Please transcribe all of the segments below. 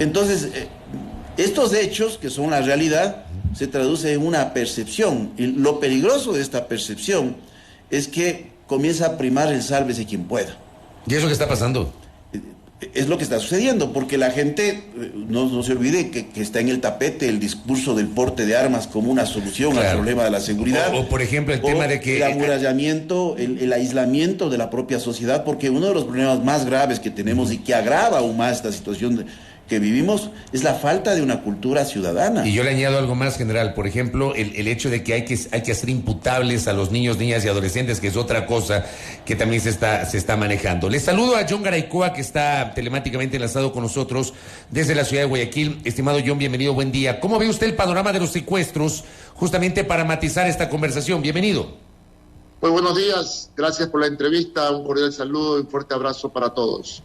Entonces, estos hechos, que son la realidad, se traducen en una percepción. Y lo peligroso de esta percepción es que comienza a primar el sálvese quien pueda. ¿Y eso qué está pasando? Es lo que está sucediendo, porque la gente, no se olvide que está en el tapete el discurso del porte de armas como una solución al problema de la seguridad. O por ejemplo, el tema de que... El amurallamiento, el aislamiento de la propia sociedad, porque uno de los problemas más graves que tenemos y que agrava aún más esta situación que vivimos es la falta de una cultura ciudadana. Y yo le añado algo más, general. Por ejemplo, el hecho de que hay que hacer imputables a los niños, niñas y adolescentes, que es otra cosa que también se está manejando. Les saludo a John Garaycoa, que está telemáticamente enlazado con nosotros desde la ciudad de Guayaquil. Estimado John, bienvenido, buen día. ¿Cómo ve usted el panorama de los secuestros, justamente para matizar esta conversación? Bienvenido. Muy buenos días, gracias por la entrevista, un cordial saludo y un fuerte abrazo para todos.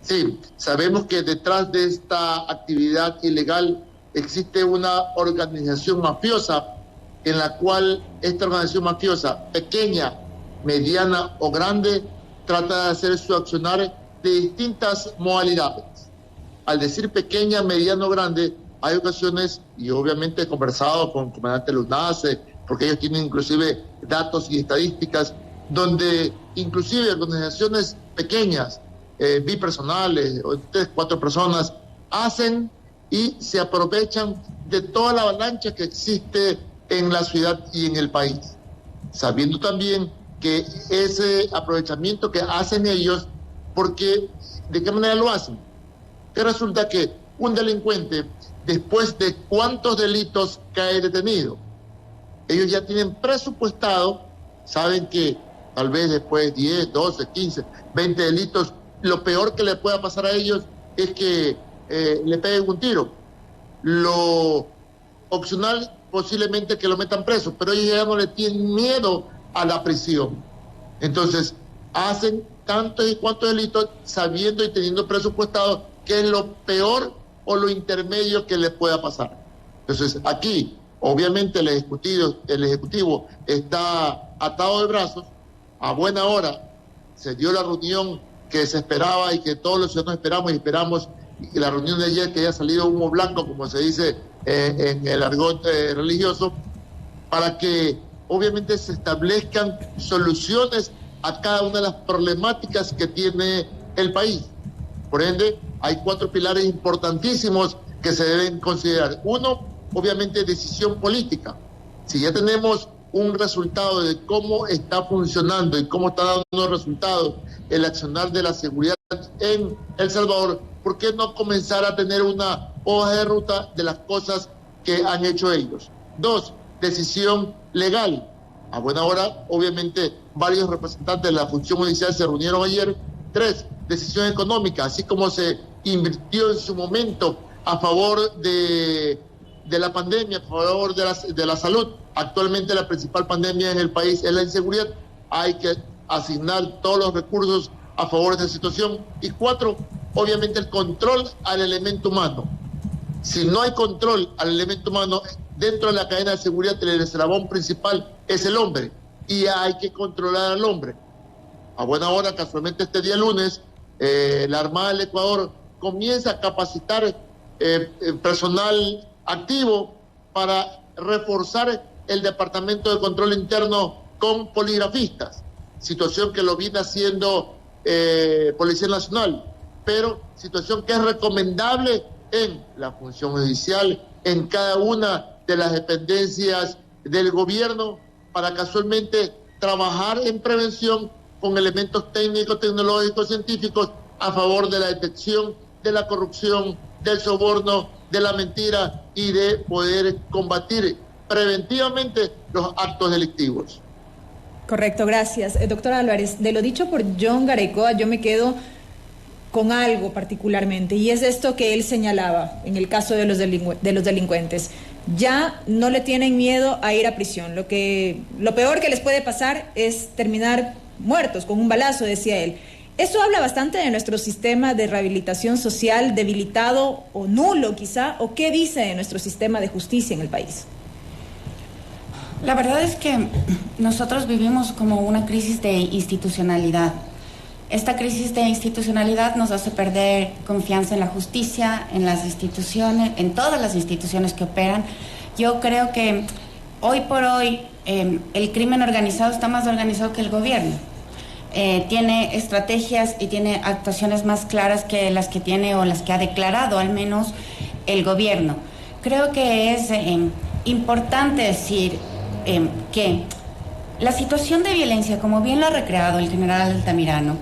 Sí, sabemos que detrás de esta actividad ilegal existe una organización mafiosa en la cual esta organización mafiosa, pequeña, mediana o grande, trata de hacer su accionar de distintas modalidades. Al decir pequeña, mediana o grande, hay ocasiones, y obviamente he conversado con el comandante Lunace, porque ellos tienen inclusive datos y estadísticas, donde inclusive organizaciones pequeñas, bipersonales o 3, 4 personas hacen y se aprovechan de toda la avalancha que existe en la ciudad y en el país, sabiendo también que ese aprovechamiento que hacen ellos, porque ¿de qué manera lo hacen? Que resulta que un delincuente, después de cuántos delitos cae detenido, ellos ya tienen presupuestado, saben que tal vez después de 10, 12, 15, 20 delitos, lo peor que le pueda pasar a ellos es que le peguen un tiro. Lo opcional posiblemente que lo metan preso, pero ellos ya no le tienen miedo a la prisión. Entonces, hacen tantos y cuantos delitos sabiendo y teniendo presupuestado qué es lo peor o lo intermedio que les pueda pasar. Entonces, aquí, obviamente, el Ejecutivo está atado de brazos. A buena hora se dio la reunión que se esperaba y que todos los ciudadanos esperamos, y la reunión de ayer que haya salido humo blanco, como se dice en el argot religioso, para que obviamente se establezcan soluciones a cada una de las problemáticas que tiene el país. Por ende, hay 4 pilares importantísimos que se deben considerar. Uno, obviamente, decisión política. Si ya tenemos un resultado de cómo está funcionando y cómo está dando resultados el accionar de la seguridad en El Salvador, ¿por qué no comenzar a tener una hoja de ruta de las cosas que han hecho ellos? 2, decisión legal. A buena hora, obviamente, varios representantes de la función judicial se reunieron ayer. 3, decisión económica, así como se invirtió en su momento a favor de la pandemia, a favor de la salud. Actualmente la principal pandemia en el país es la inseguridad. Hay que asignar todos los recursos a favor de esa situación. Y 4, obviamente el control al elemento humano. Si no hay control al elemento humano, dentro de la cadena de seguridad el eslabón principal es el hombre, y hay que controlar al hombre. A buena hora, casualmente este día lunes, la Armada del Ecuador comienza a capacitar personal activo para reforzar el Departamento de Control Interno con poligrafistas, situación que lo viene haciendo Policía Nacional, pero situación que es recomendable en la función judicial, en cada una de las dependencias del gobierno, para casualmente trabajar en prevención con elementos técnicos, tecnológicos, científicos, a favor de la detección de la corrupción, del soborno, de la mentira, y de poder combatir preventivamente los actos delictivos. Correcto, gracias. Doctor Álvarez, de lo dicho por John Garaycoa, yo me quedo con algo particularmente, y es esto que él señalaba en el caso de los delincuentes. Ya no le tienen miedo a ir a prisión. Lo peor que les puede pasar es terminar muertos con un balazo, decía él. Esto habla bastante de nuestro sistema de rehabilitación social debilitado o nulo quizá, o qué dice de nuestro sistema de justicia en el país. La verdad es que nosotros vivimos como una crisis de institucionalidad. esta crisis de institucionalidad nos hace perder confianza en la justicia, en las instituciones, en todas las instituciones que operan. Yo creo que hoy por hoy el crimen organizado está más organizado que el gobierno. Tiene estrategias y tiene actuaciones más claras que las que tiene o las que ha declarado al menos el gobierno. Creo que es importante decir que la situación de violencia, como bien lo ha recreado el general Altamirano,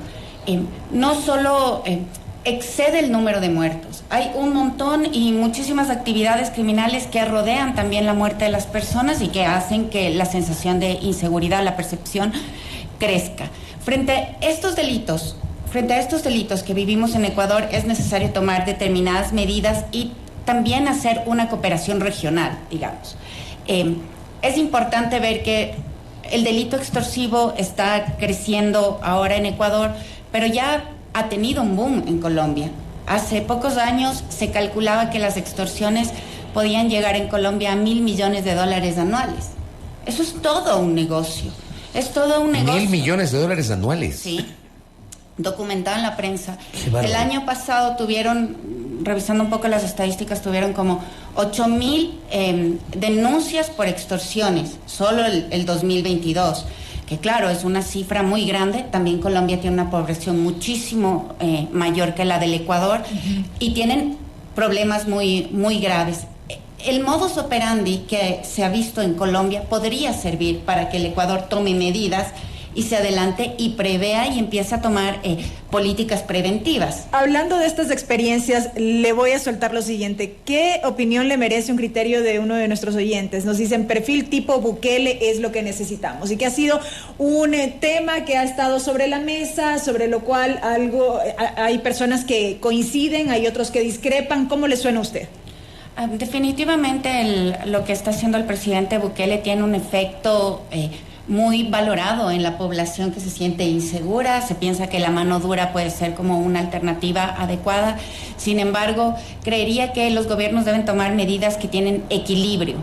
no solo excede el número de muertos. Hay un montón y muchísimas actividades criminales que rodean también la muerte de las personas y que hacen que la sensación de inseguridad, la percepción, crezca. Frente a estos delitos que vivimos en Ecuador, es necesario tomar determinadas medidas y también hacer una cooperación regional, digamos. Es importante ver que el delito extorsivo está creciendo ahora en Ecuador, pero ya ha tenido un boom en Colombia. Hace pocos años se calculaba que las extorsiones podían llegar en Colombia a $1.000 millones anuales. Eso es todo un negocio. Es todo un negocio. $1.000 millones anuales. Sí, documentado en la prensa. El año pasado tuvieron, revisando un poco las estadísticas, tuvieron como 8.000 denuncias por extorsiones, solo el 2022. Que claro, es una cifra muy grande. También Colombia tiene una población muchísimo mayor que la del Ecuador y tienen problemas muy, muy graves. El modus operandi que se ha visto en Colombia podría servir para que el Ecuador tome medidas y se adelante y prevea y empiece a tomar políticas preventivas. Hablando de estas experiencias, le voy a soltar lo siguiente. ¿Qué opinión le merece un criterio de uno de nuestros oyentes? Nos dicen, perfil tipo Bukele es lo que necesitamos, y que ha sido un tema que ha estado sobre la mesa, sobre lo cual hay personas que coinciden, hay otros que discrepan. ¿Cómo le suena a usted? Definitivamente lo que está haciendo el presidente Bukele tiene un efecto muy valorado en la población que se siente insegura. Se piensa que la mano dura puede ser como una alternativa adecuada. Sin embargo, creería que los gobiernos deben tomar medidas que tienen equilibrio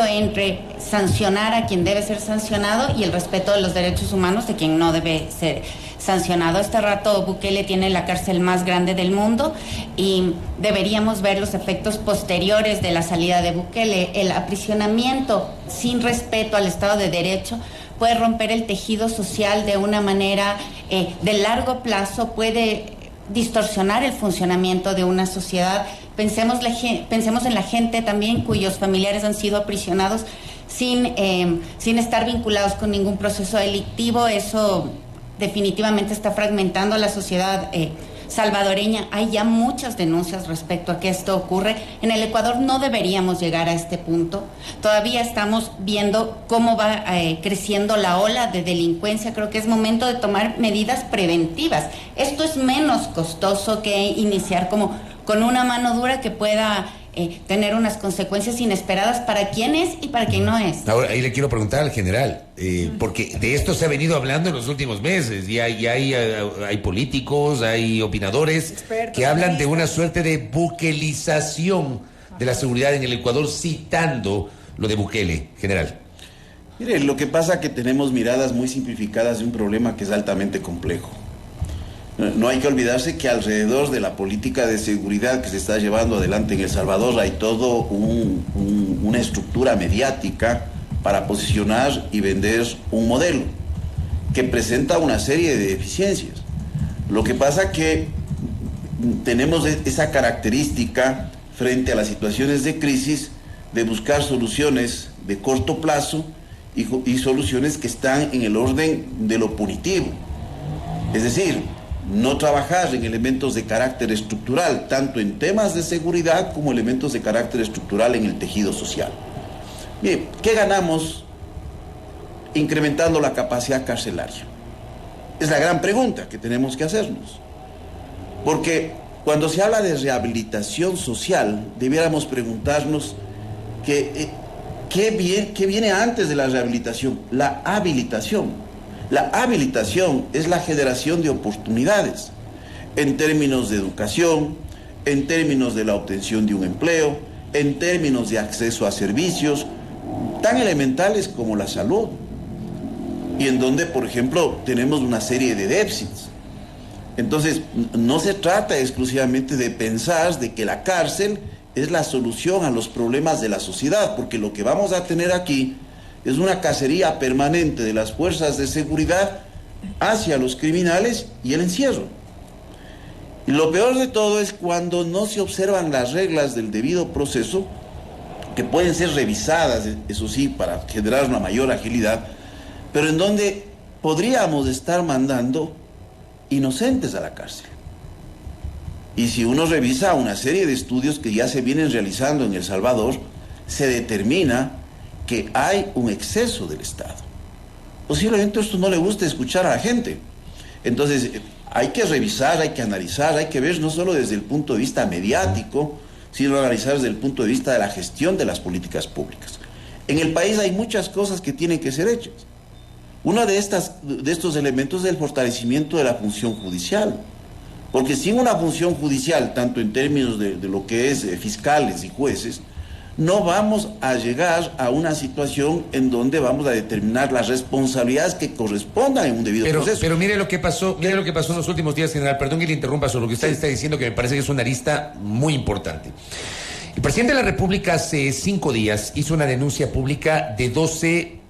entre sancionar a quien debe ser sancionado y el respeto de los derechos humanos de quien no debe ser sancionado. Este rato Bukele tiene la cárcel más grande del mundo y deberíamos ver los efectos posteriores de la salida de Bukele. El aprisionamiento sin respeto al Estado de Derecho puede romper el tejido social de una manera de largo plazo, puede distorsionar el funcionamiento de una sociedad. Pensemos en la gente también cuyos familiares han sido aprisionados sin estar vinculados con ningún proceso delictivo. Eso definitivamente está fragmentando a la sociedad salvadoreña. Hay ya muchas denuncias respecto a que esto ocurre. En el Ecuador no deberíamos llegar a este punto. Todavía estamos viendo cómo va creciendo la ola de delincuencia. Creo que es momento de tomar medidas preventivas. Esto es menos costoso que iniciar como con una mano dura que pueda tener unas consecuencias inesperadas para quien es y para quien no es. Ahora, ahí le quiero preguntar al general, porque de esto se ha venido hablando en los últimos meses, y hay políticos, hay opinadores expertos, que hablan de una suerte de buquelización de la seguridad en el Ecuador, citando lo de Bukele, general. Mire, lo que pasa es que tenemos miradas muy simplificadas de un problema que es altamente complejo. No hay que olvidarse que alrededor de la política de seguridad que se está llevando adelante en El Salvador hay todo una estructura mediática para posicionar y vender un modelo que presenta una serie de deficiencias. Lo que pasa que tenemos esa característica frente a las situaciones de crisis de buscar soluciones de corto plazo y soluciones que están en el orden de lo punitivo. Es decir, no trabajar en elementos de carácter estructural, tanto en temas de seguridad como elementos de carácter estructural en el tejido social. Bien, ¿qué ganamos incrementando la capacidad carcelaria? Es la gran pregunta que tenemos que hacernos. Porque cuando se habla de rehabilitación social, debiéramos preguntarnos ¿qué viene antes de la rehabilitación? La habilitación. La habilitación es la generación de oportunidades en términos de educación, en términos de la obtención de un empleo, en términos de acceso a servicios tan elementales como la salud, y en donde, por ejemplo, tenemos una serie de déficits. Entonces, no se trata exclusivamente de pensar de que la cárcel es la solución a los problemas de la sociedad, porque lo que vamos a tener aquí es una cacería permanente de las fuerzas de seguridad hacia los criminales y el encierro. Y lo peor de todo es cuando no se observan las reglas del debido proceso, que pueden ser revisadas, eso sí, para generar una mayor agilidad, pero en donde podríamos estar mandando inocentes a la cárcel. Y si uno revisa una serie de estudios que ya se vienen realizando en El Salvador, se determina que hay un exceso del Estado. Posiblemente esto no le guste escuchar a la gente. Entonces, hay que revisar, hay que analizar, hay que ver no solo desde el punto de vista mediático, sino analizar desde el punto de vista de la gestión de las políticas públicas. En el país hay muchas cosas que tienen que ser hechas. Uno de estos elementos es el fortalecimiento de la función judicial. Porque sin una función judicial, tanto en términos de lo que es fiscales y jueces, no vamos a llegar a una situación en donde vamos a determinar las responsabilidades que correspondan en un debido proceso. Pero mire lo que pasó en los últimos días, general. Perdón que le interrumpa sobre lo que usted está diciendo, que me parece que es una arista muy importante. El presidente de la República hace 5 días hizo una denuncia pública de 12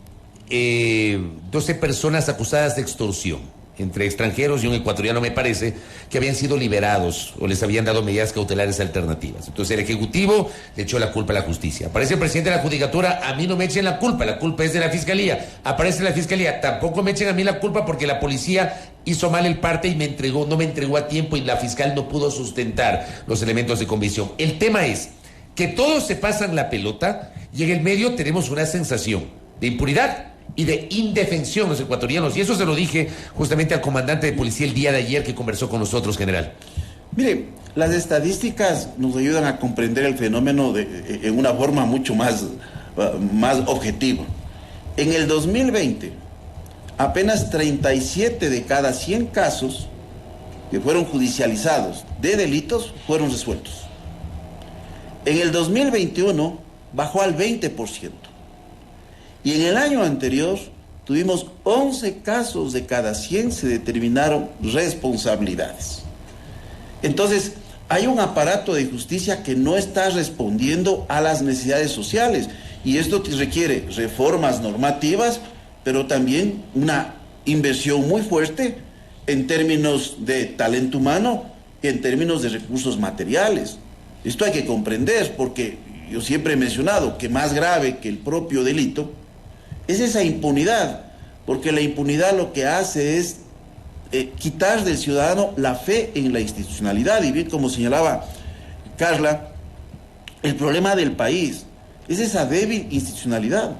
personas acusadas de extorsión, entre extranjeros y un ecuatoriano, me parece, que habían sido liberados o les habían dado medidas cautelares alternativas. Entonces el Ejecutivo le echó la culpa a la justicia. Aparece el presidente de la Judicatura: a mí no me echen la culpa es de la Fiscalía. Aparece la Fiscalía: tampoco me echen a mí la culpa porque la policía hizo mal el parte y no me entregó a tiempo y la fiscal no pudo sustentar los elementos de convicción. El tema es que todos se pasan la pelota y en el medio tenemos una sensación de impunidad y de indefensión los ecuatorianos, y eso se lo dije justamente al comandante de policía el día de ayer que conversó con nosotros, general. Mire, las estadísticas nos ayudan a comprender el fenómeno en una forma mucho más objetiva. En el 2020, apenas 37 de cada 100 casos que fueron judicializados de delitos fueron resueltos. En el 2021 bajó al 20%. Y en el año anterior tuvimos 11 casos de cada 100 se determinaron responsabilidades. Entonces, hay un aparato de justicia que no está respondiendo a las necesidades sociales. Y esto requiere reformas normativas, pero también una inversión muy fuerte en términos de talento humano y en términos de recursos materiales. Esto hay que comprender, porque yo siempre he mencionado que más grave que el propio delito es esa impunidad, porque la impunidad lo que hace es quitar del ciudadano la fe en la institucionalidad. Y bien, como señalaba Carla, el problema del país es esa débil institucionalidad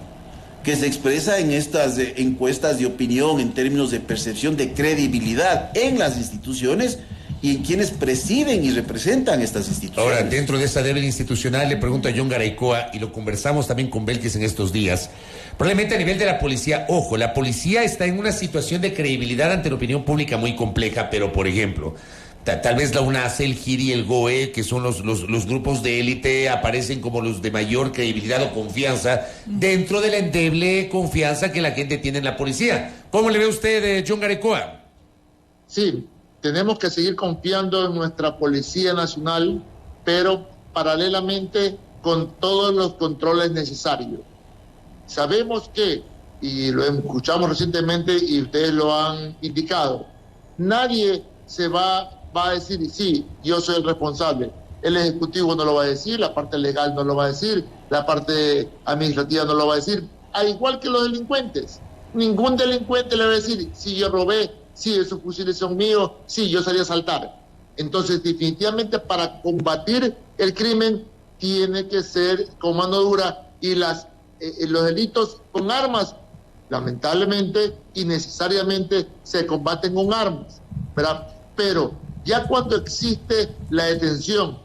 que se expresa en estas encuestas de opinión en términos de percepción de credibilidad en las instituciones y en quienes presiden y representan estas instituciones. Ahora, dentro de esa débil institucional, le pregunto a John Garaycoa, y lo conversamos también con Belkis en estos días, probablemente a nivel de la policía, ojo, la policía está en una situación de credibilidad ante la opinión pública muy compleja, pero por ejemplo, tal vez la UNACE, el GIRI, el GOE, que son los grupos de élite, aparecen como los de mayor credibilidad o confianza dentro de la endeble confianza que la gente tiene en la policía. ¿Cómo le ve usted, John Garaycoa? Sí, tenemos que seguir confiando en nuestra Policía Nacional, pero paralelamente con todos los controles necesarios. Sabemos que, y lo escuchamos recientemente y ustedes lo han indicado, nadie se va a decir, sí, yo soy el responsable. El Ejecutivo no lo va a decir, la parte legal no lo va a decir, la parte administrativa no lo va a decir, al igual que los delincuentes. Ningún delincuente le va a decir, sí, yo robé, sí, esos fusiles son míos, sí, yo salí a asaltar. Entonces, definitivamente, para combatir el crimen, tiene que ser con mano dura, y los delitos con armas, lamentablemente y necesariamente, se combaten con armas, ¿verdad? Pero ya cuando existe la detención,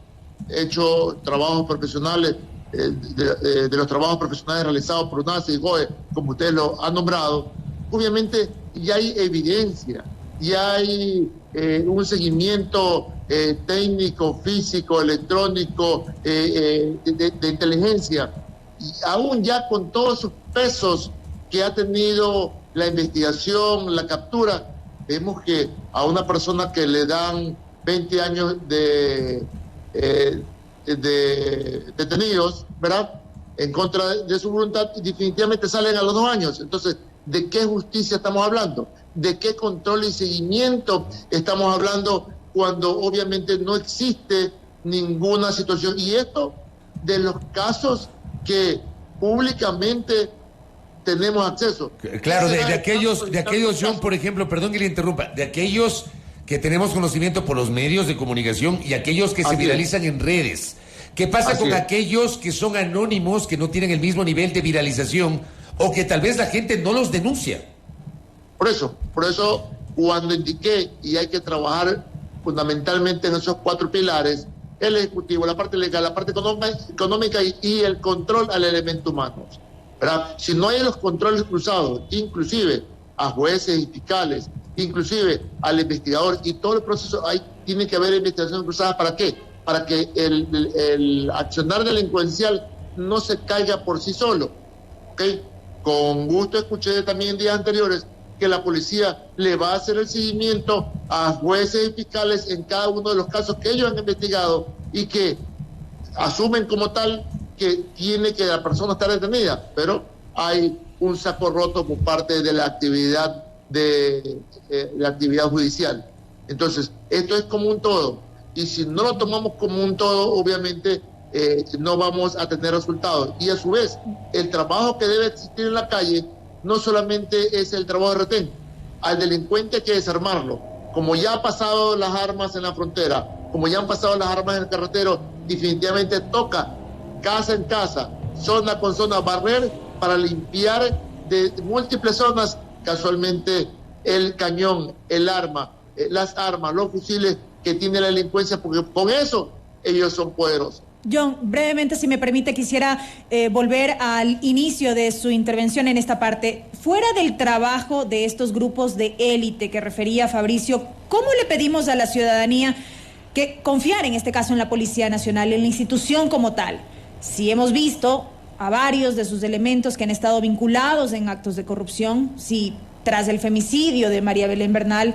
hecho trabajos profesionales, de los trabajos profesionales realizados por UNACE y GOE, como usted lo ha nombrado, obviamente ya hay evidencia, ya hay un seguimiento técnico, físico, electrónico, de inteligencia, y aún ya con todos sus pesos que ha tenido la investigación, la captura, vemos que a una persona que le dan 20 años de detenidos, ¿verdad?, en contra de su voluntad, definitivamente salen a los 2 años. Entonces, ¿de qué justicia estamos hablando? ¿De qué control y seguimiento estamos hablando cuando obviamente no existe ninguna situación? Y esto de los casos que públicamente tenemos acceso. Claro, de aquellos, John, por ejemplo, perdón que le interrumpa, de aquellos que tenemos conocimiento por los medios de comunicación y aquellos que se viralizan en redes. ¿Qué pasa con aquellos que son anónimos, que no tienen el mismo nivel de viralización o que tal vez la gente no los denuncia? Por eso, cuando indiqué, y hay que trabajar fundamentalmente en esos 4 pilares, el ejecutivo, la parte legal, la parte económica y el control al elemento humano, ¿verdad? Si no hay los controles cruzados, inclusive a jueces y fiscales, inclusive al investigador y todo el proceso, tiene que haber investigación cruzada. ¿Para qué? Para que el accionar delincuencial no se caiga por sí solo, ¿ok? Con gusto escuché también en días anteriores que la policía le va a hacer el seguimiento a jueces y fiscales en cada uno de los casos que ellos han investigado y que asumen como tal que tiene que la persona estar detenida, pero hay un saco roto por parte de la actividad judicial. Entonces, esto es como un todo, y si no lo tomamos como un todo, obviamente no vamos a tener resultados. Y a su vez, el trabajo que debe existir en la calle no solamente es el trabajo de retén. Al delincuente hay que desarmarlo. Como ya han pasado las armas en la frontera, como ya han pasado las armas en el carretero, definitivamente toca casa en casa, zona con zona, barrer para limpiar de múltiples zonas, casualmente el cañón, el arma, las armas, los fusiles que tiene la delincuencia, porque con eso ellos son poderosos. John, brevemente, si me permite, quisiera volver al inicio de su intervención en esta parte. Fuera del trabajo de estos grupos de élite que refería Fabricio, ¿cómo le pedimos a la ciudadanía que confiar en este caso en la Policía Nacional, en la institución como tal? Si hemos visto a varios de sus elementos que han estado vinculados en actos de corrupción, si tras el femicidio de María Belén Bernal,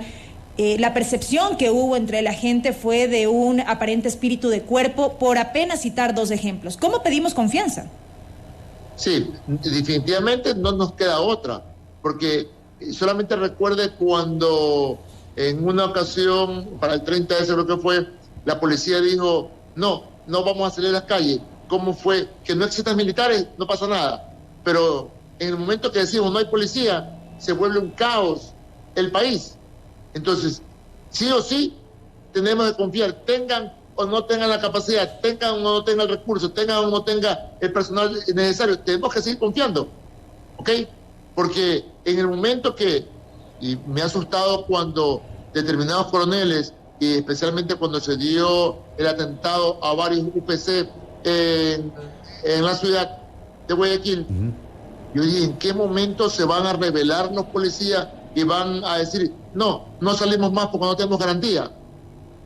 la percepción que hubo entre la gente fue de un aparente espíritu de cuerpo, por apenas citar 2 ejemplos. ¿Cómo pedimos confianza? Sí, definitivamente no nos queda otra, porque solamente recuerde cuando en una ocasión, para el 30 creo que fue, la policía dijo, no vamos a salir a las calles. ¿Cómo fue? Que no existan militares, no pasa nada. Pero en el momento que decimos no hay policía, se vuelve un caos el país. Entonces, sí o sí, tenemos que confiar, tengan o no tengan la capacidad, tengan o no tengan el recurso, tengan o no tengan el personal necesario, tenemos que seguir confiando, ¿ok? Porque en el momento y me ha asustado cuando determinados coroneles, y especialmente cuando se dio el atentado a varios UPC en la ciudad de Guayaquil, yo dije, ¿en qué momento se van a rebelar los policías y van a decir, no salimos más porque no tenemos garantía?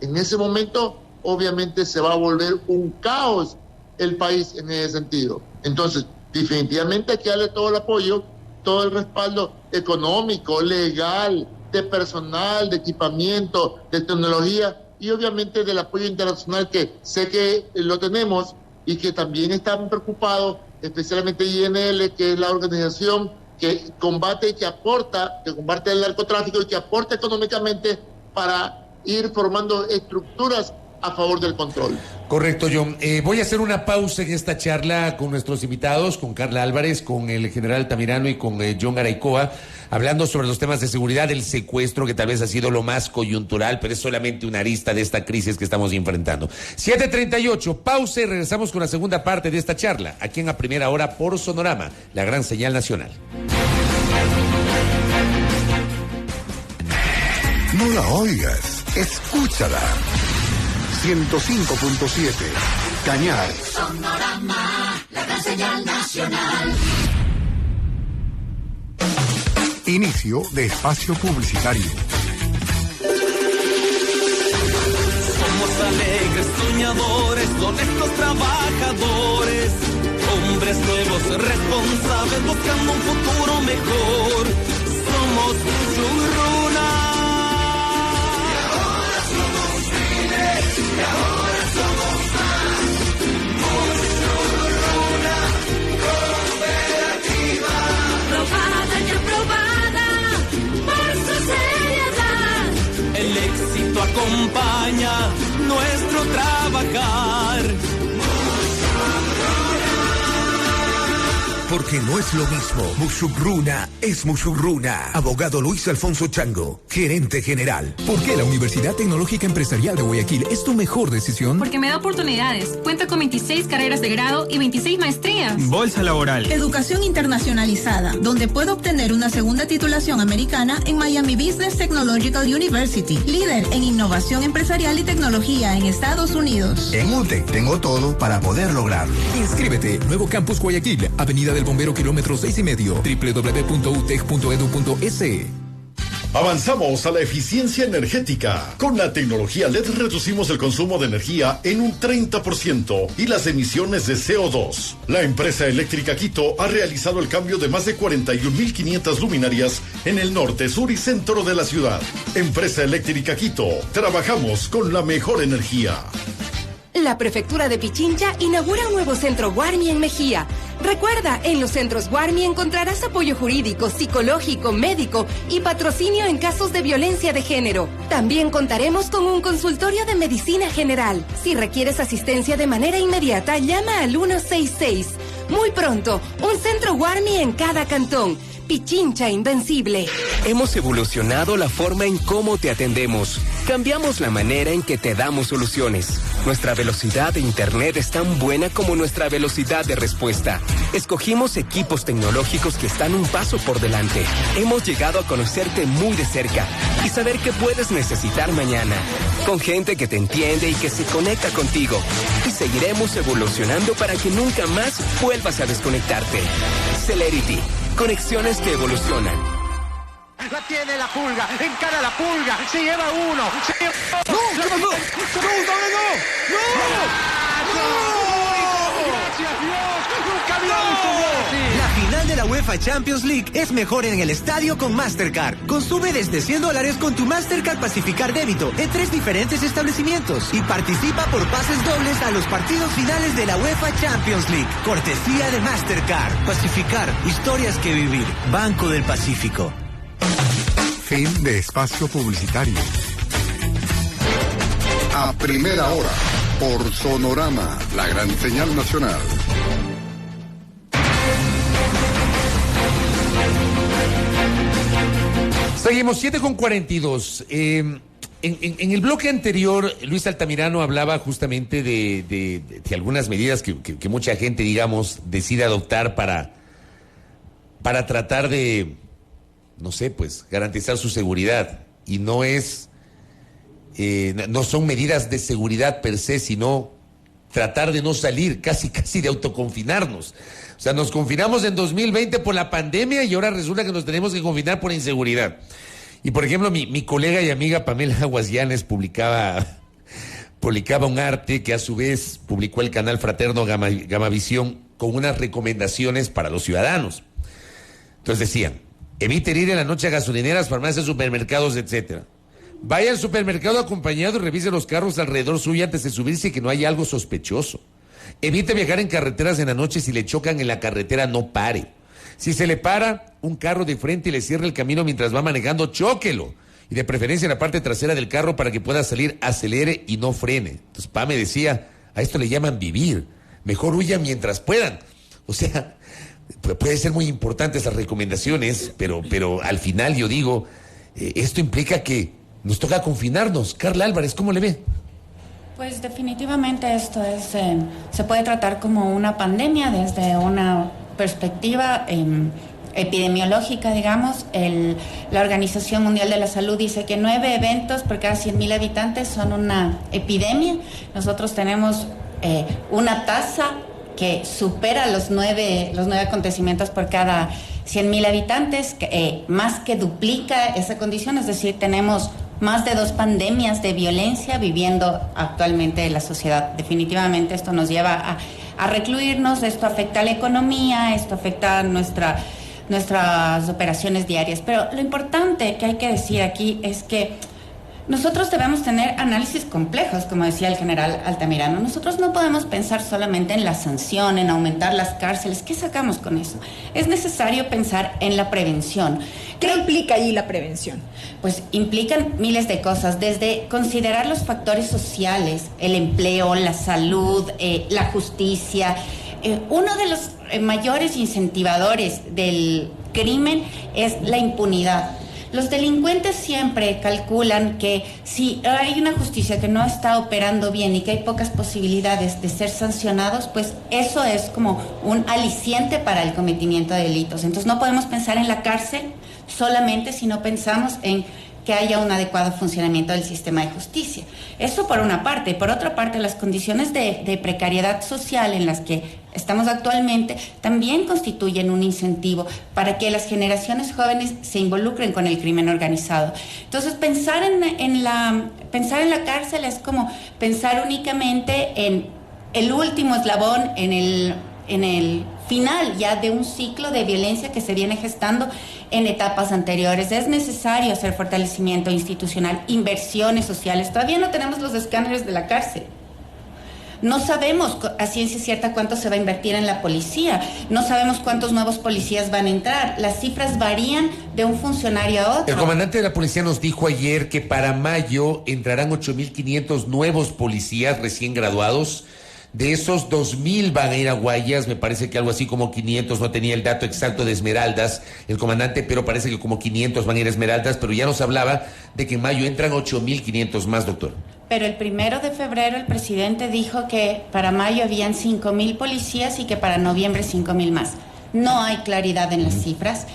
En ese momento, obviamente, se va a volver un caos el país en ese sentido. Entonces, definitivamente hay que darle todo el apoyo, todo el respaldo económico, legal, de personal, de equipamiento, de tecnología y obviamente del apoyo internacional que sé que lo tenemos y que también están preocupados, especialmente INL, que es la organización que combate y que aporta, que combate el narcotráfico y que aporta económicamente para ir formando estructuras a favor del control. Correcto, John. Voy a hacer una pausa en esta charla con nuestros invitados, con Carla Álvarez, con el general Tamirano y con John Garaycoa, hablando sobre los temas de seguridad, el secuestro, que tal vez ha sido lo más coyuntural, pero es solamente una arista de esta crisis que estamos enfrentando. 7:38, pausa y regresamos con la segunda parte de esta charla, aquí en A Primera Hora por Sonorama, la gran señal nacional. No la oigas, escúchala. 105.7, Cañar. Sonorama, la gran señal nacional. Inicio de espacio publicitario. Somos alegres, soñadores, honestos trabajadores, hombres nuevos, responsables, buscando un futuro mejor. Somos Churruna. trabajar. Porque no es lo mismo. Musurruna es Musurruna. Abogado Luis Alfonso Chango, gerente general. ¿Por qué la Universidad Tecnológica Empresarial de Guayaquil es tu mejor decisión? Porque me da oportunidades. Cuenta con 26 carreras de grado y 26 maestrías. Bolsa laboral. Educación internacionalizada, donde puedo obtener una segunda titulación americana en Miami Business Technological University. Líder en innovación empresarial y tecnología en Estados Unidos. En UTEC tengo todo para poder lograrlo. Inscríbete. Nuevo Campus Guayaquil, Avenida del Bombero, kilómetro 6,5, www.utec.edu.es. Avanzamos a la eficiencia energética. Con la tecnología LED reducimos el consumo de energía en un 30% y las emisiones de CO2. La empresa eléctrica Quito ha realizado el cambio de más de 41.500 luminarias en el norte, sur y centro de la ciudad. Empresa eléctrica Quito. Trabajamos con la mejor energía. La Prefectura de Pichincha inaugura un nuevo centro Guarmi en Mejía. Recuerda, en los centros Guarmi encontrarás apoyo jurídico, psicológico, médico y patrocinio en casos de violencia de género. También contaremos con un consultorio de medicina general. Si requieres asistencia de manera inmediata, llama al 166. Muy pronto, un centro Guarmi en cada cantón. Pichincha Invencible. Hemos evolucionado la forma en cómo te atendemos. Cambiamos la manera en que te damos soluciones. Nuestra velocidad de internet es tan buena como nuestra velocidad de respuesta. Escogimos equipos tecnológicos que están un paso por delante. Hemos llegado a conocerte muy de cerca y saber qué puedes necesitar mañana. Con gente que te entiende y que se conecta contigo. Y seguiremos evolucionando para que nunca más vuelvas a desconectarte. Celerity. Conexiones que evolucionan. La tiene la pulga, encara la pulga, se lleva uno, se lleva... ¡No! ¿Qué pasó? ¡No! ¡Gracias Dios! ¡Nunca había visto yo! La final de la UEFA Champions League es mejor en el estadio con Mastercard. Consume desde $100 con tu Mastercard Pacificar Débito en 3 diferentes establecimientos y participa por pases dobles a los partidos finales de la UEFA Champions League. Cortesía de Mastercard. Pacificar, historias que vivir. Banco del Pacífico. Fin de espacio publicitario. A primera hora, por Sonorama, la gran señal nacional. Seguimos 7:42. En el bloque anterior, Luis Altamirano hablaba justamente de algunas medidas que mucha gente, digamos, decide adoptar para tratar de, no sé, pues, garantizar su seguridad. Y no son medidas de seguridad per se, sino tratar de no salir, casi de autoconfinarnos. O sea, nos confinamos en 2020 por la pandemia y ahora resulta que nos tenemos que confinar por inseguridad. Y, por ejemplo, mi colega y amiga Pamela Aguas Llanes publicaba un arte que a su vez publicó el canal fraterno Gamavisión con unas recomendaciones para los ciudadanos. Entonces decían: evite ir en la noche a gasolineras, farmacias, supermercados, etcétera. Vaya al supermercado acompañado y revise los carros alrededor suyo antes de subirse y que no haya algo sospechoso. Evite viajar en carreteras en la noche. Si le chocan en la carretera, no pare. Si se le para un carro de frente y le cierra el camino mientras va manejando, chóquelo. Y de preferencia en la parte trasera del carro para que pueda salir, acelere y no frene. Entonces Pame decía, a esto le llaman vivir. Mejor huyan mientras puedan. O sea, puede ser muy importante esas recomendaciones, pero al final yo digo, esto implica que nos toca confinarnos. Carla Álvarez, ¿cómo le ve? Pues definitivamente esto se puede tratar como una pandemia desde una perspectiva epidemiológica, digamos. La Organización Mundial de la Salud dice que 9 eventos por cada 100.000 habitantes son una epidemia. Nosotros tenemos una tasa que supera los 9 acontecimientos por cada 100.000 habitantes, más que duplica esa condición, es decir, tenemos más de 2 pandemias de violencia viviendo actualmente en la sociedad. Definitivamente esto nos lleva a recluirnos, esto afecta a la economía, esto afecta a nuestras operaciones diarias. Pero lo importante que hay que decir aquí es que Nosotros debemos tener análisis complejos, como decía el general Altamirano. Nosotros no podemos pensar solamente en la sanción, en aumentar las cárceles. ¿Qué sacamos con eso? Es necesario pensar en la prevención. ¿Qué implica ahí la prevención? Pues implican miles de cosas, desde considerar los factores sociales, el empleo, la salud, la justicia. Uno de los mayores incentivadores del crimen es la impunidad. Los delincuentes siempre calculan que si hay una justicia que no está operando bien y que hay pocas posibilidades de ser sancionados, pues eso es como un aliciente para el cometimiento de delitos. Entonces no podemos pensar en la cárcel solamente si no pensamos en que haya un adecuado funcionamiento del sistema de justicia. Eso por una parte. Por otra parte, las condiciones de precariedad social en las que estamos actualmente también constituyen un incentivo para que las generaciones jóvenes se involucren con el crimen organizado. Entonces, pensar en la cárcel es como pensar únicamente en el último eslabón, en el final ya de un ciclo de violencia que se viene gestando en etapas anteriores. Es necesario hacer fortalecimiento institucional, inversiones sociales. Todavía no tenemos los escáneres de la cárcel. No sabemos a ciencia cierta cuánto se va a invertir en la policía. No sabemos cuántos nuevos policías van a entrar. Las cifras varían de un funcionario a otro. El comandante de la policía nos dijo ayer que para mayo entrarán 8.500 nuevos policías recién graduados. De esos 2.000 van a ir a Guayas, me parece que algo así como 500, no tenía el dato exacto de Esmeraldas, el comandante, pero parece que como 500 van a ir a Esmeraldas, pero ya nos hablaba de que en mayo entran 8.500 más, doctor. Pero el 1 de febrero el presidente dijo que para mayo habían 5.000 policías y que para noviembre 5.000 más. No hay claridad en las cifras.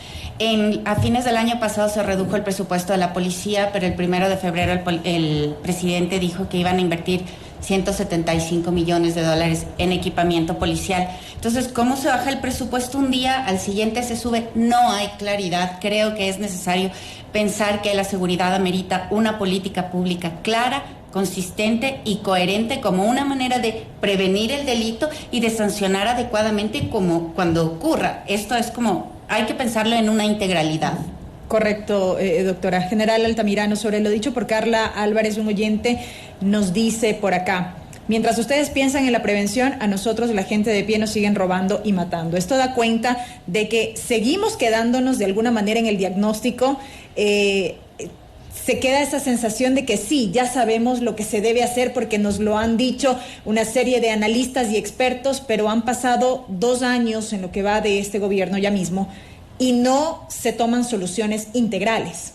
A fines del año pasado se redujo el presupuesto de la policía, pero el 1 de febrero el presidente dijo que iban a invertir 175 millones de dólares en equipamiento policial. Entonces, ¿cómo se baja el presupuesto un día, al siguiente se sube? No hay claridad. Creo que es necesario pensar que la seguridad amerita una política pública clara, consistente y coherente como una manera de prevenir el delito y de sancionar adecuadamente como cuando ocurra. Esto es como, hay que pensarlo en una integralidad. Correcto, doctora. General Altamirano, sobre lo dicho por Carla Álvarez, un oyente nos dice por acá: mientras ustedes piensan en la prevención, a nosotros, la gente de pie, nos siguen robando y matando. Esto da cuenta de que seguimos quedándonos de alguna manera en el diagnóstico. Se queda esa sensación de que sí, ya sabemos lo que se debe hacer porque nos lo han dicho una serie de analistas y expertos, pero han pasado 2 años en lo que va de este gobierno ya mismo y no se toman soluciones integrales.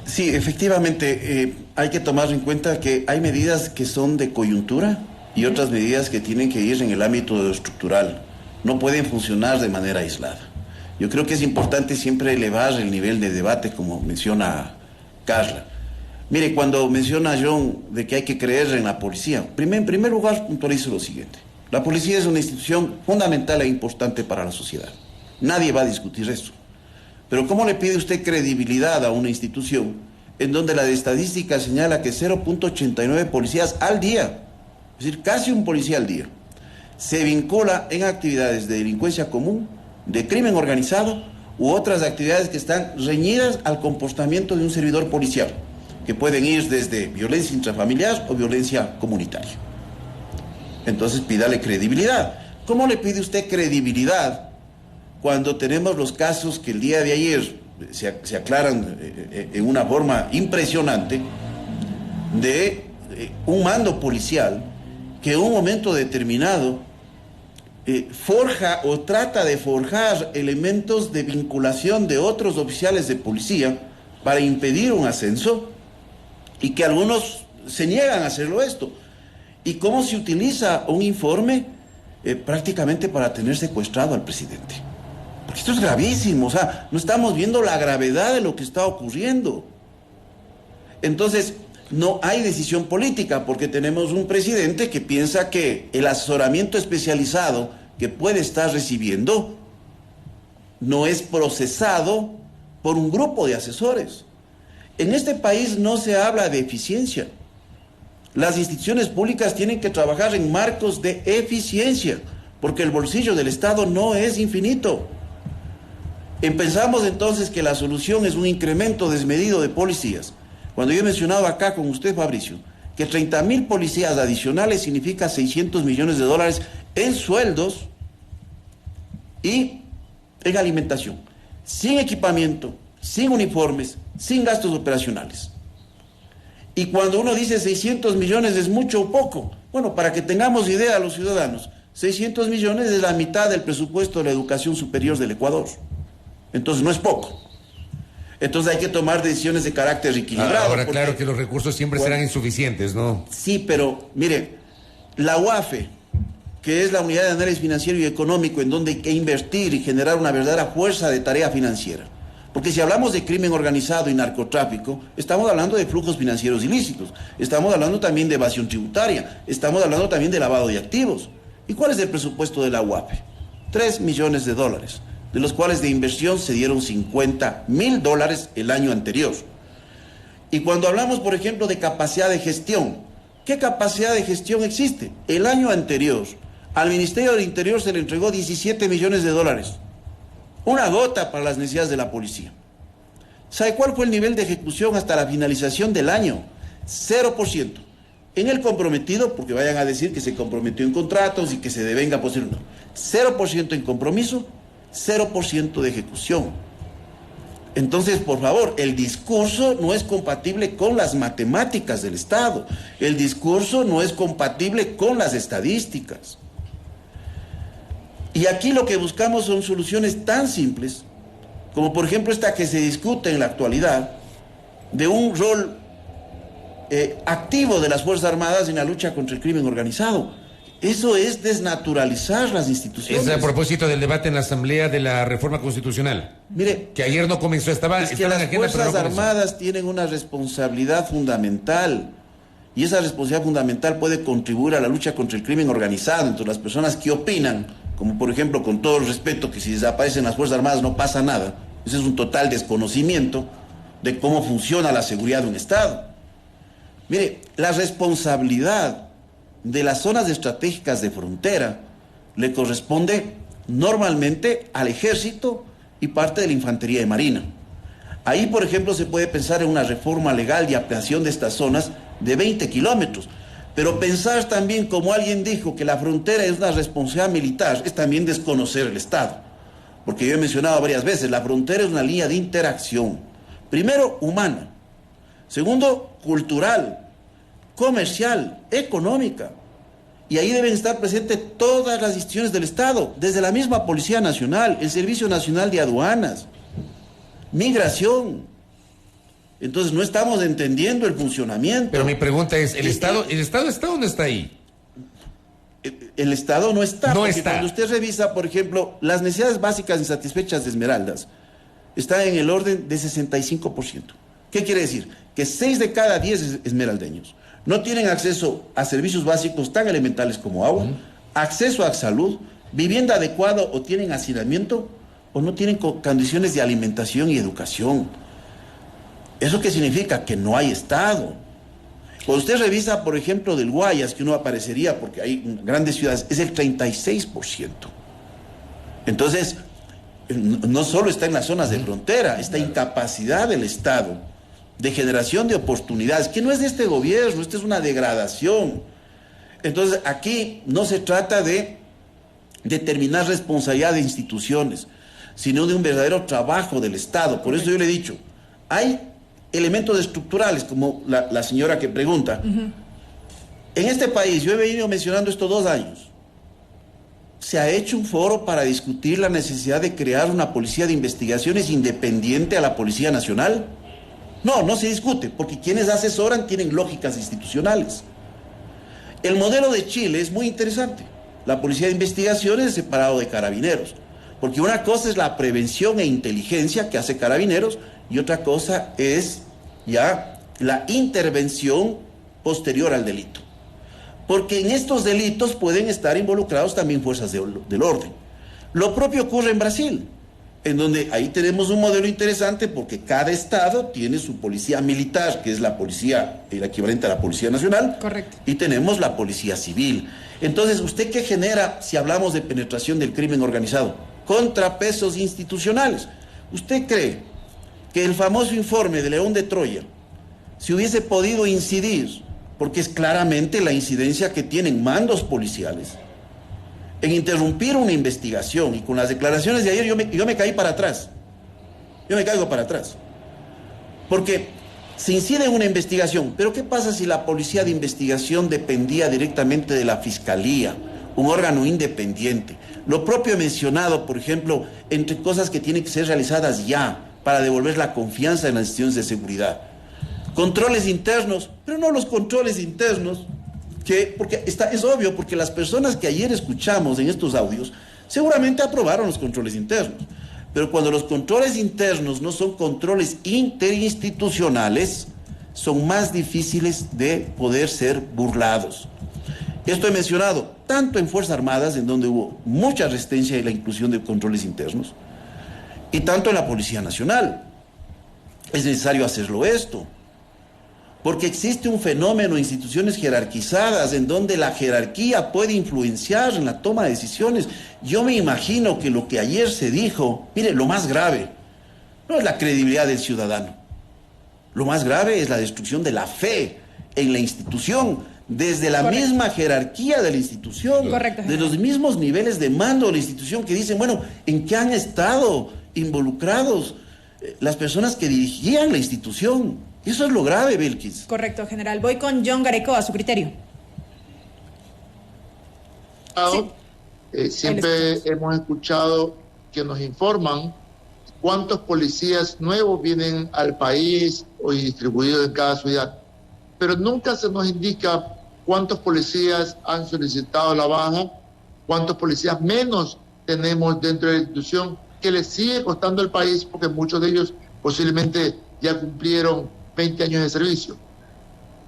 Sí, efectivamente, hay que tomar en cuenta que hay medidas que son de coyuntura y otras medidas que tienen que ir en el ámbito de lo estructural. No pueden funcionar de manera aislada. Yo creo que es importante siempre elevar el nivel de debate, como menciona Carla. Mire, cuando menciona John de que hay que creer en la policía, en primer lugar puntualizo lo siguiente. La policía es una institución fundamental e importante para la sociedad. Nadie va a discutir eso. Pero ¿cómo le pide usted credibilidad a una institución en donde la estadística señala que 0.89 policías al día, es decir, casi un policía al día, se vincula en actividades de delincuencia común, de crimen organizado u otras actividades que están reñidas al comportamiento de un servidor policial, que pueden ir desde violencia intrafamiliar o violencia comunitaria? Entonces pídale credibilidad. ¿Cómo le pide usted credibilidad cuando tenemos los casos que el día de ayer se aclaran en una forma impresionante de un mando policial que en un momento determinado forja o trata de forjar elementos de vinculación de otros oficiales de policía para impedir un ascenso, y que algunos se niegan a hacerlo esto? ¿Y cómo se utiliza un informe prácticamente para tener secuestrado al presidente? Porque esto es gravísimo, o sea, no estamos viendo la gravedad de lo que está ocurriendo. Entonces, no hay decisión política porque tenemos un presidente que piensa que el asesoramiento especializado que puede estar recibiendo no es procesado por un grupo de asesores. En este país no se habla de eficiencia. Las instituciones públicas tienen que trabajar en marcos de eficiencia porque el bolsillo del Estado no es infinito. Pensamos entonces que la solución es un incremento desmedido de policías. Cuando yo he mencionado acá con usted, Fabricio, que 30.000 policías adicionales significa 600 millones de dólares en sueldos y en alimentación, sin equipamiento, sin uniformes, sin gastos operacionales. Y cuando uno dice 600 millones es mucho o poco, bueno, para que tengamos idea a los ciudadanos, 600 millones es la mitad del presupuesto de la educación superior del Ecuador. Entonces no es poco. Entonces hay que tomar decisiones de carácter equilibrado. Ahora, claro que los recursos siempre serán insuficientes, ¿no? Sí, pero mire, la UAFE, que es la Unidad de Análisis Financiero y Económico, en donde hay que invertir y generar una verdadera fuerza de tarea financiera. Porque si hablamos de crimen organizado y narcotráfico, estamos hablando de flujos financieros ilícitos, estamos hablando también de evasión tributaria, estamos hablando también de lavado de activos. ¿Y cuál es el presupuesto de la UAFE? 3 millones de dólares, de los cuales de inversión se dieron 50.000 dólares el año anterior. Y cuando hablamos, por ejemplo, de capacidad de gestión, ¿qué capacidad de gestión existe? El año anterior, al Ministerio del Interior se le entregó 17 millones de dólares. Una gota para las necesidades de la policía. ¿Sabe cuál fue el nivel de ejecución hasta la finalización del año? 0%. En el comprometido, porque vayan a decir que se comprometió en contratos y que se devenga posible. No. 0% en compromiso, 0% de ejecución. Entonces, por favor, el discurso no es compatible con las matemáticas del Estado. El discurso no es compatible con las estadísticas. Y aquí lo que buscamos son soluciones tan simples, como por ejemplo esta que se discute en la actualidad, de un rol activo de las Fuerzas Armadas en la lucha contra el crimen organizado. Eso es desnaturalizar las instituciones. Es a propósito del debate en la Asamblea de la Reforma Constitucional. Mire, que ayer no comenzó, estaba es que en las agenda, Fuerzas pero no comenzó. Armadas tienen una responsabilidad fundamental. Y esa responsabilidad fundamental puede contribuir a la lucha contra el crimen organizado entre las personas que opinan, como por ejemplo, con todo el respeto, que si desaparecen las Fuerzas Armadas no pasa nada. Ese es un total desconocimiento de cómo funciona la seguridad de un Estado. Mire, la responsabilidad de las zonas estratégicas de frontera le corresponde normalmente al Ejército y parte de la Infantería de Marina. Ahí, por ejemplo, se puede pensar en una reforma legal de ampliación de estas zonas de 20 kilómetros. Pero pensar también, como alguien dijo, que la frontera es una responsabilidad militar, es también desconocer el Estado. Porque yo he mencionado varias veces, la frontera es una línea de interacción. Primero, humana. Segundo, cultural, comercial, económica. Y ahí deben estar presentes todas las instituciones del Estado, desde la misma Policía Nacional, el Servicio Nacional de Aduanas, migración. Entonces no estamos entendiendo el funcionamiento. Pero mi pregunta es, ¿el Estado está o no está ahí? El Estado no está. No porque está. Cuando usted revisa, por ejemplo, las necesidades básicas insatisfechas de Esmeraldas, están en el orden de 65%. ¿Qué quiere decir? Que 6 de cada 10 esmeraldeños no tienen acceso a servicios básicos tan elementales como agua, acceso a salud, vivienda adecuada, o tienen hacinamiento, o no tienen condiciones de alimentación y educación. ¿Eso qué significa? Que no hay Estado. Cuando usted revisa, por ejemplo, del Guayas, que uno aparecería, porque hay grandes ciudades, es el 36%. Entonces, no solo está en las zonas de frontera, esta incapacidad del Estado de generación de oportunidades, que no es de este gobierno, esta es una degradación. Entonces, aquí no se trata de determinar responsabilidad de instituciones, sino de un verdadero trabajo del Estado. Por eso yo le he dicho, hay elementos estructurales, como la señora que pregunta. En este país, yo he venido mencionando esto 2 años, se ha hecho un foro para discutir la necesidad de crear una policía de investigaciones independiente a la Policía Nacional. No se discute, porque quienes asesoran tienen lógicas institucionales. El modelo de Chile es muy interesante. La Policía de Investigaciones es separado de Carabineros, porque una cosa es la prevención e inteligencia que hace Carabineros, y otra cosa es ya la intervención posterior al delito. Porque en estos delitos pueden estar involucrados también fuerzas del orden. Lo propio ocurre en Brasil, en donde ahí tenemos un modelo interesante, porque cada estado tiene su policía militar, que es la policía, el equivalente a la Policía Nacional. Correcto. Y tenemos la policía civil. Entonces, ¿usted qué genera si hablamos de penetración del crimen organizado? Contrapesos institucionales. ¿Usted cree que el famoso informe de León de Troya si hubiese podido incidir, porque es claramente la incidencia que tienen mandos policiales, en interrumpir una investigación, y con las declaraciones de ayer yo me caí para atrás. Yo me caigo para atrás. Porque se incide en una investigación, pero ¿qué pasa si la policía de investigación dependía directamente de la Fiscalía, un órgano independiente? Lo propio mencionado, por ejemplo, entre cosas que tienen que ser realizadas ya para devolver la confianza en las instituciones de seguridad. Controles internos, pero no los controles internos, porque es obvio, porque las personas que ayer escuchamos en estos audios seguramente aprobaron los controles internos. Pero cuando los controles internos no son controles interinstitucionales, son más difíciles de poder ser burlados. Esto he mencionado tanto en Fuerzas Armadas, en donde hubo mucha resistencia y la inclusión de controles internos, y tanto en la Policía Nacional. Es necesario hacerlo esto, porque existe un fenómeno de instituciones jerarquizadas en donde la jerarquía puede influenciar en la toma de decisiones. Yo me imagino que lo que ayer se dijo, mire, lo más grave no es la credibilidad del ciudadano. Lo más grave es la destrucción de la fe en la institución, desde la misma jerarquía de la institución, de los mismos niveles de mando de la institución, que dicen, bueno, ¿en qué han estado involucrados las personas que dirigían la institución? Eso es lo grave, Belkis. Correcto, general. Voy con John Garecoa, a su criterio. Siempre hemos escuchado que nos informan cuántos policías nuevos vienen al país hoy distribuidos en cada ciudad, pero nunca se nos indica cuántos policías han solicitado la baja, cuántos policías menos tenemos dentro de la institución, que les sigue costando al país, porque muchos de ellos posiblemente ya cumplieron 20 años de servicio.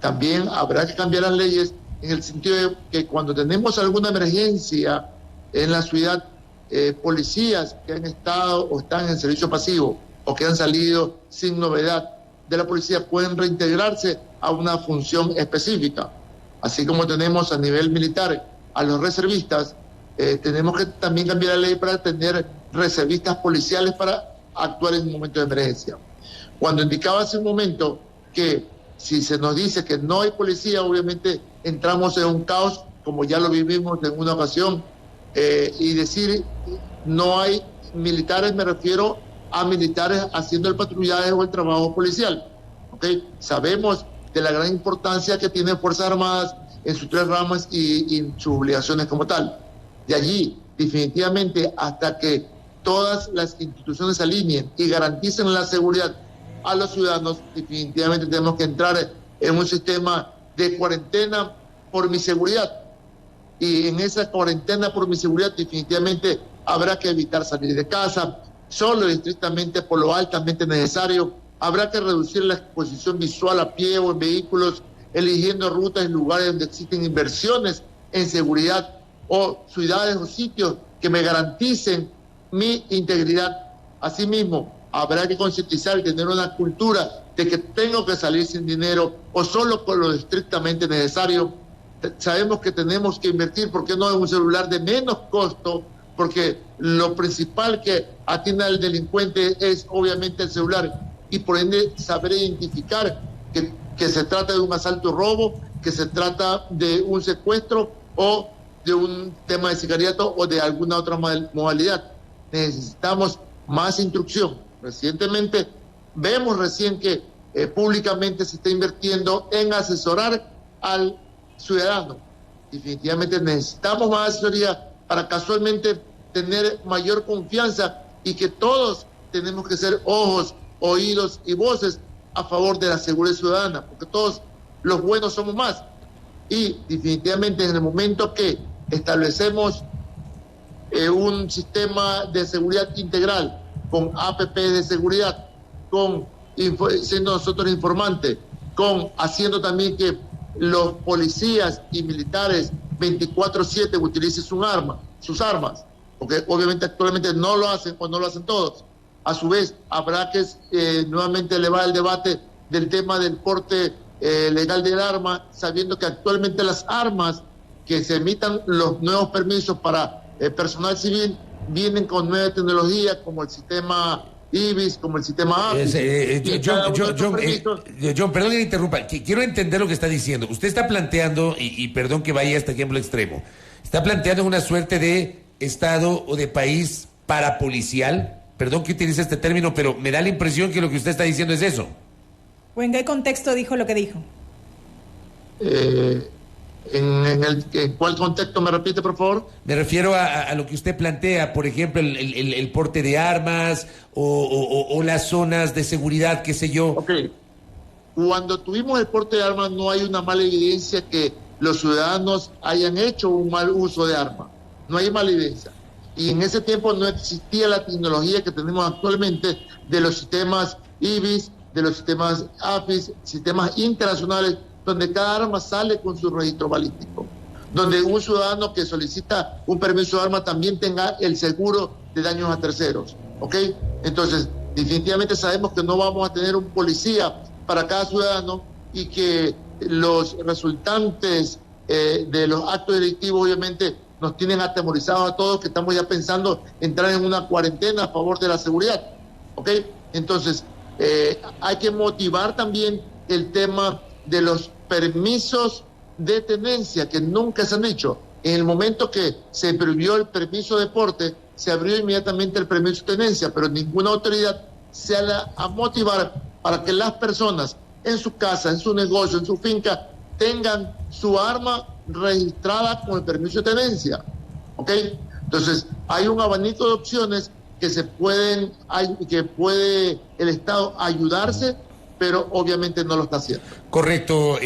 También habrá que cambiar las leyes en el sentido de que cuando tenemos alguna emergencia en la ciudad, policías que han estado o están en servicio pasivo o que han salido sin novedad de la policía pueden reintegrarse a una función específica. Así como tenemos a nivel militar a los reservistas, tenemos que también cambiar la ley para tener reservistas policiales para actuar en un momento de emergencia. Cuando indicaba hace un momento que si se nos dice que no hay policía, obviamente entramos en un caos, como ya lo vivimos en una ocasión, y decir no hay militares, me refiero a militares haciendo el patrullaje o el trabajo policial. ¿Okay? Sabemos de la gran importancia que tienen Fuerzas Armadas en sus tres ramas y sus obligaciones como tal. De allí, definitivamente, hasta que todas las instituciones se alineen y garanticen la seguridad a los ciudadanos, definitivamente tenemos que entrar en un sistema de cuarentena por mi seguridad. Y en esa cuarentena por mi seguridad definitivamente habrá que evitar salir de casa, solo y estrictamente por lo altamente necesario. Habrá que reducir la exposición visual a pie o en vehículos, eligiendo rutas en lugares donde existen inversiones en seguridad o ciudades o sitios que me garanticen mi integridad. Asimismo, habrá que concientizar y tener una cultura de que tengo que salir sin dinero o solo con lo estrictamente necesario. Sabemos que tenemos que invertir, ¿por qué no en un celular de menos costo? Porque lo principal que atiende al delincuente es obviamente el celular, y por ende saber identificar que se trata de un asalto o robo, que se trata de un secuestro o de un tema de sicariato o de alguna otra modalidad. Necesitamos más instrucción. Recientemente vemos que públicamente se está invirtiendo en asesorar al ciudadano. Definitivamente necesitamos más asesoría para casualmente tener mayor confianza, y que todos tenemos que ser ojos, oídos y voces a favor de la seguridad ciudadana, porque todos los buenos somos más. Y definitivamente en el momento que establecemos un sistema de seguridad integral con APP de seguridad, siendo nosotros informantes, haciendo también que los policías y militares 24/7 utilicen sus armas, porque obviamente actualmente no lo hacen o no lo hacen todos. A su vez, habrá que nuevamente elevar el debate del tema del porte legal del arma, sabiendo que actualmente las armas que se emitan los nuevos permisos para personal civil vienen con nueva tecnología, como el sistema IBIS, como el sistema AFIS. John, perdón que me interrumpa, quiero entender lo que está diciendo. Usted está planteando, y perdón que vaya a este ejemplo extremo, está planteando una suerte de estado o de país parapolicial. Perdón que utilice este término, pero me da la impresión que lo que usted está diciendo es eso. ¿O en qué contexto dijo lo que dijo? ¿En cuál contexto me repite, por favor? Me refiero a lo que usted plantea, por ejemplo, el porte de armas o las zonas de seguridad, qué sé yo. Ok. Cuando tuvimos el porte de armas no hay una mala evidencia que los ciudadanos hayan hecho un mal uso de armas. No hay mala evidencia. Y en ese tiempo no existía la tecnología que tenemos actualmente de los sistemas IBIS, de los sistemas AFIS, sistemas internacionales, donde cada arma sale con su registro balístico, donde un ciudadano que solicita un permiso de arma también tenga el seguro de daños a terceros, ¿ok? Entonces, definitivamente sabemos que no vamos a tener un policía para cada ciudadano y que los resultantes de los actos delictivos obviamente nos tienen atemorizados a todos, que estamos ya pensando entrar en una cuarentena a favor de la seguridad, ¿ok? Entonces, hay que motivar también el tema de los permisos de tenencia que nunca se han hecho. En el momento que se prohibió el permiso de porte, se abrió inmediatamente el permiso de tenencia, pero ninguna autoridad se ha a motivar para que las personas en su casa, en su negocio, en su finca, tengan su arma registrada con el permiso de tenencia, ¿ok? Entonces, hay un abanico de opciones que puede el Estado ayudarse, pero obviamente no lo está haciendo. Correcto,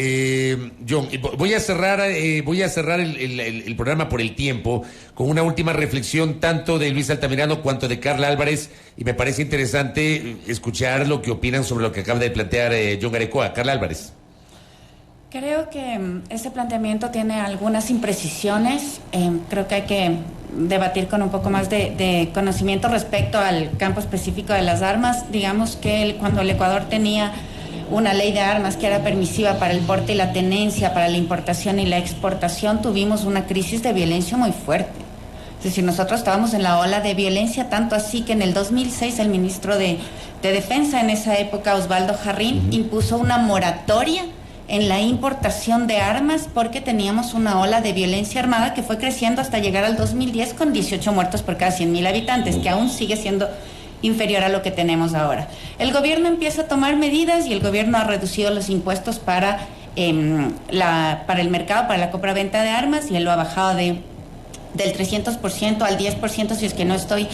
John. Voy a cerrar el programa por el tiempo con una última reflexión tanto de Luis Altamirano cuanto de Carla Álvarez, y me parece interesante escuchar lo que opinan sobre lo que acaba de plantear John Garecoa. Carla Álvarez. Creo que ese planteamiento tiene algunas imprecisiones. Creo que hay que debatir con un poco más de conocimiento respecto al campo específico de las armas. Digamos que cuando el Ecuador tenía una ley de armas que era permisiva para el porte y la tenencia, para la importación y la exportación, tuvimos una crisis de violencia muy fuerte. Es decir, nosotros estábamos en la ola de violencia, tanto así que en el 2006 el ministro de Defensa en esa época, Osvaldo Jarrín, impuso una moratoria en la importación de armas porque teníamos una ola de violencia armada que fue creciendo hasta llegar al 2010 con 18 muertos por cada 100.000 habitantes, que aún sigue siendo inferior a lo que tenemos ahora. El gobierno empieza a tomar medidas y el gobierno ha reducido los impuestos para el mercado, para la compra-venta de armas, y él lo ha bajado del 300% al 10%, si es que no estoy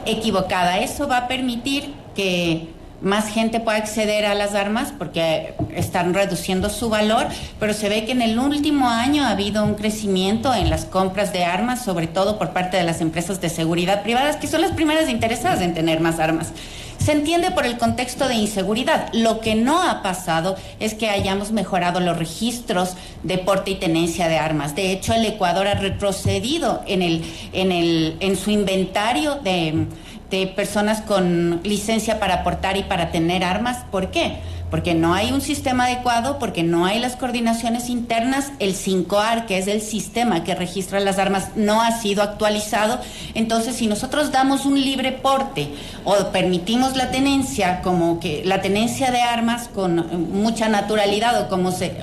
equivocada. Eso va a permitir que más gente puede acceder a las armas porque están reduciendo su valor, pero se ve que en el último año ha habido un crecimiento en las compras de armas, sobre todo por parte de las empresas de seguridad privadas, que son las primeras interesadas en tener más armas. Se entiende por el contexto de inseguridad. Lo que no ha pasado es que hayamos mejorado los registros de porte y tenencia de armas. De hecho, el Ecuador ha retrocedido en su inventario de personas con licencia para portar y para tener armas. ¿Por qué? Porque no hay un sistema adecuado, porque no hay las coordinaciones internas. El 5AR, que es el sistema que registra las armas, no ha sido actualizado. Entonces, si nosotros damos un libre porte o permitimos la tenencia, como que la tenencia de armas con mucha naturalidad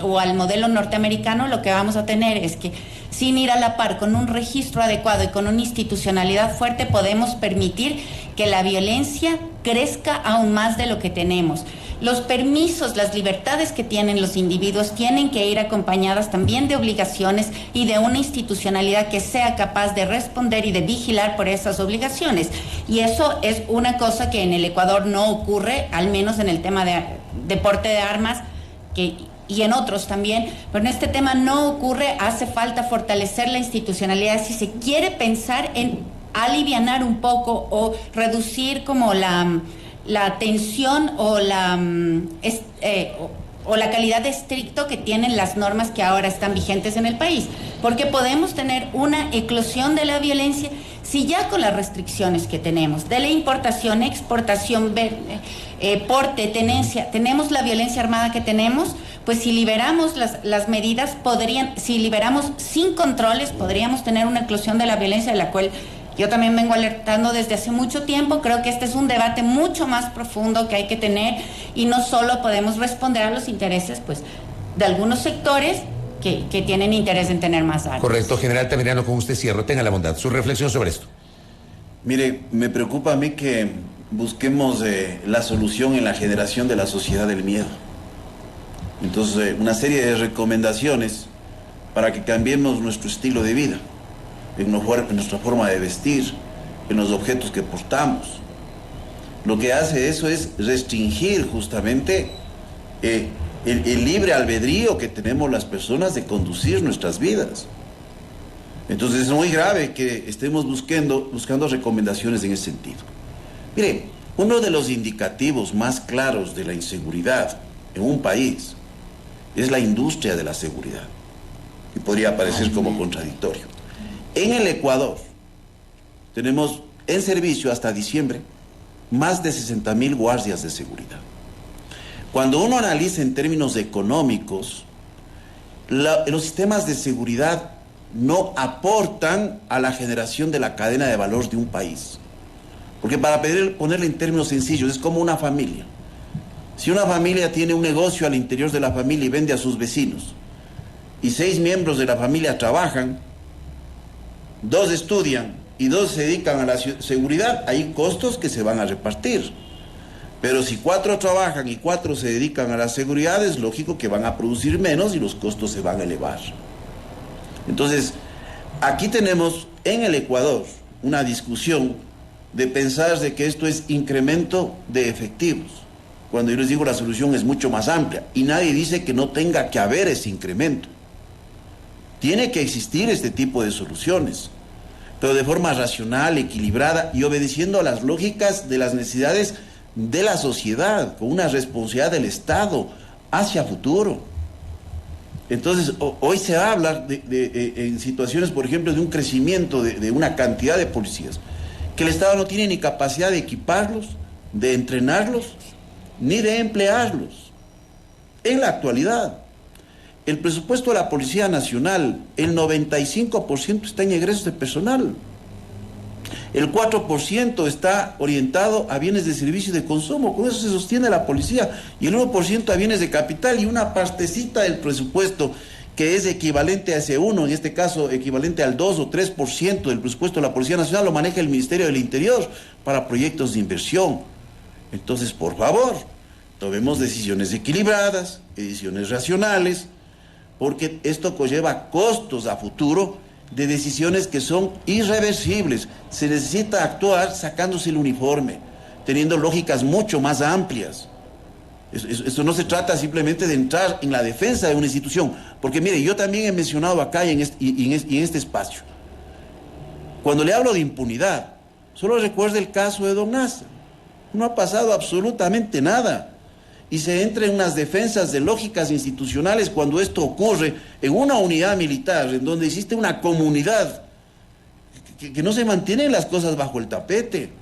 o al modelo norteamericano, lo que vamos a tener es que, sin ir a la par con un registro adecuado y con una institucionalidad fuerte, podemos permitir que la violencia crezca aún más de lo que tenemos. Los permisos, las libertades que tienen los individuos tienen que ir acompañadas también de obligaciones y de una institucionalidad que sea capaz de responder y de vigilar por esas obligaciones. Y eso es una cosa que en el Ecuador no ocurre, al menos en el tema de porte de armas, y en otros también, pero en este tema no ocurre. Hace falta fortalecer la institucionalidad si se quiere pensar en alivianar un poco o reducir como la tensión o la calidad de estricto que tienen las normas que ahora están vigentes en el país, porque podemos tener una eclosión de la violencia si ya con las restricciones que tenemos de la importación, exportación, porte, tenencia, tenemos la violencia armada que tenemos. Pues si liberamos las medidas, si liberamos sin controles, podríamos tener una eclosión de la violencia de la cual yo también vengo alertando desde hace mucho tiempo. Creo que este es un debate mucho más profundo que hay que tener, y no solo podemos responder a los intereses pues de algunos sectores que tienen interés en tener más armas. Correcto, general Tamirano, con usted cierro. Tenga la bondad, su reflexión sobre esto. Mire, me preocupa a mí que busquemos la solución en la generación de la sociedad del miedo. Entonces, una serie de recomendaciones para que cambiemos nuestro estilo de vida, en nuestra forma de vestir, en los objetos que portamos. Lo que hace eso es restringir justamente el libre albedrío que tenemos las personas de conducir nuestras vidas. Entonces es muy grave que estemos buscando recomendaciones en ese sentido. Mire, uno de los indicativos más claros de la inseguridad en un país es la industria de la seguridad, y podría parecer como contradictorio. En el Ecuador tenemos en servicio hasta diciembre más de 60.000 guardias de seguridad. Cuando uno analiza en términos económicos, los sistemas de seguridad no aportan a la generación de la cadena de valor de un país. Porque para ponerle en términos sencillos, es como una familia. Si una familia tiene un negocio al interior de la familia y vende a sus vecinos, y 6 miembros de la familia trabajan, 2 estudian y 2 se dedican a la seguridad, hay costos que se van a repartir. Pero si 4 trabajan y 4 se dedican a la seguridad, es lógico que van a producir menos y los costos se van a elevar. Entonces, aquí tenemos en el Ecuador una discusión de pensar de que esto es incremento de efectivos, cuando yo les digo la solución es mucho más amplia, y nadie dice que no tenga que haber ese incremento. Tiene que existir este tipo de soluciones, pero de forma racional, equilibrada y obedeciendo a las lógicas de las necesidades de la sociedad, con una responsabilidad del Estado hacia futuro. Entonces, hoy se habla en situaciones, por ejemplo, de un crecimiento de una cantidad de policías, que el Estado no tiene ni capacidad de equiparlos, de entrenarlos, ni de emplearlos. En la actualidad, el presupuesto de la Policía Nacional, el 95% está en egresos de personal. El 4% está orientado a bienes de servicio y de consumo, con eso se sostiene la policía, y el 1% a bienes de capital, y una partecita del presupuesto que es equivalente a ese 1, en este caso equivalente al 2 o 3% del presupuesto de la Policía Nacional, lo maneja el Ministerio del Interior para proyectos de inversión. Entonces, por favor, tomemos decisiones equilibradas, decisiones racionales, porque esto conlleva costos a futuro de decisiones que son irreversibles. Se necesita actuar sacándose el uniforme, teniendo lógicas mucho más amplias. Esto no se trata simplemente de entrar en la defensa de una institución, porque mire, yo también he mencionado acá y en este espacio, cuando le hablo de impunidad, solo recuerde el caso de Don Nasser. No ha pasado absolutamente nada, y se entra en unas defensas de lógicas institucionales cuando esto ocurre en una unidad militar, en donde existe una comunidad, que no se mantienen las cosas bajo el tapete.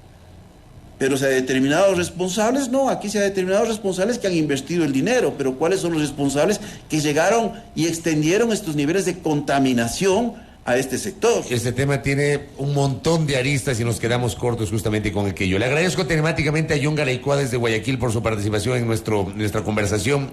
Pero se ha determinado responsables, no, aquí se ha determinado responsables que han invertido el dinero, pero ¿cuáles son los responsables que llegaron y extendieron estos niveles de contaminación a este sector? Este tema tiene un montón de aristas y nos quedamos cortos justamente con aquello. Le agradezco telemáticamente a John Garaikoa desde Guayaquil por su participación en nuestra conversación.